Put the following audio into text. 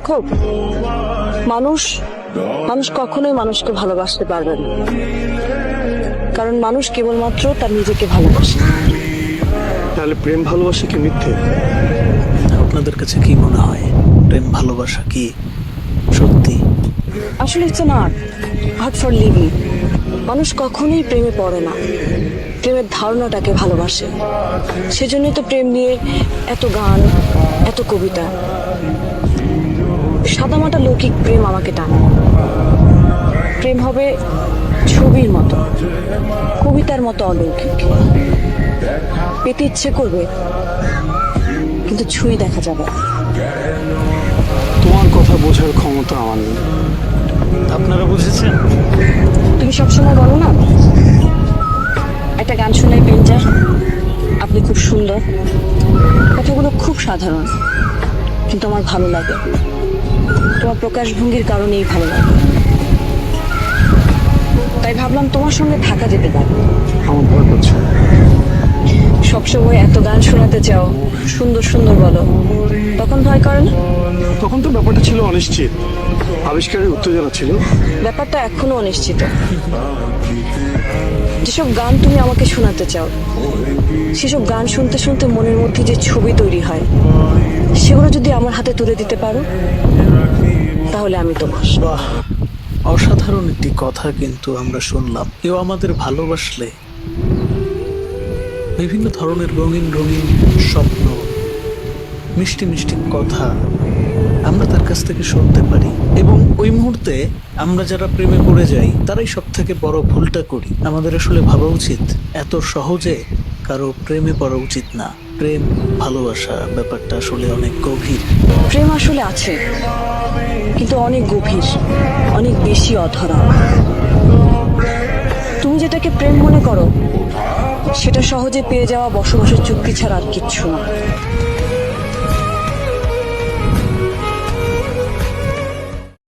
দেখো, মানুষ মানুষ কখনোই মানুষকে ভালোবাসতে পারবে না, কারণ মানুষ কেবলমাত্র তার নিজেকে ভালোবাসে। তাহলে প্রেম ভালোবাসা কি মিথ্যে? আপনাদের কাছে কি মনে হয়, প্রেম ভালোবাসা কি সত্যি? আসলে it's an art for living. মানুষ কখনোই প্রেমে পড়ে না, প্রেমের ধারণাটাকে ভালোবাসে। সেজন্যই তো প্রেম নিয়ে এত গান, এত কবিতা। সাদামাটা লৌকিক প্রেম আমাকে টানে। প্রেম হবে ছবির মতো, কবিতার মতো অলৌকিক। পেতে ইচ্ছে করবে, কিন্তু ছুঁয়ে দেখা যাবে না। তোমার কথা বোঝার ক্ষমতা আমার নেই। আপনারা বুঝেছেন? তুমি সবসময় বলো না, একটা গান শুনে পেঞ্জার, আপনি খুব সুন্দর। কথাগুলো খুব সাধারণ, কিন্তু আমার ভালো লাগে। তোমার প্রকাশভঙ্গির কারণেই ভালো লাগে। তাই ভাবলাম তোমার সঙ্গে থাকা যেতে পারে। আমার ভয় করছে। সবসময় এত গান শোনাতে চাও, সুন্দর সুন্দর বলো, তখন ভয় করে না? তখন তো ব্যাপারটা ছিল অনিশ্চিত, আবিষ্কারের উত্তেজনা ছিল। ব্যাপারটা এখনো অনিশ্চিত। যেসব গান তুমি আমাকে শোনাতে চাও, সেসব গান শুনতে শুনতে মনের মধ্যে যে ছবি তৈরি হয়, সেগুলো যদি আমার হাতে তুলে দিতে পারো, তাহলে আমি তোমার। বাহ, অসাধারণ একটি কথা কিন্তু আমরা শুনলাম। কেউ আমাদের ভালোবাসলে বিভিন্ন ধরনের রঙিন রঙিন স্বপ্ন, মিষ্টি মিষ্টি কথা আমরা তার কাছ থেকে শুনতে পারি, এবং ওই মুহূর্তে আমরা যারা প্রেমে পড়ে যাই তারাই সব থেকে বড় ভুলটা করি। আমাদের আসলে ভাবা উচিত এত সহজে কারো প্রেমে পড়া উচিত না। প্রেম ভালোবাসা ব্যাপারটা আসলে অনেক গভীর। প্রেম আসলে আছে, কিন্তু অনেক গভীর, অনেক বেশি অধরা। তুমি যেটাকে প্রেম মনে করো, সেটা সহজে পেয়ে যাওয়া বসবাসের চুক্তি ছাড়া আর কিচ্ছু না।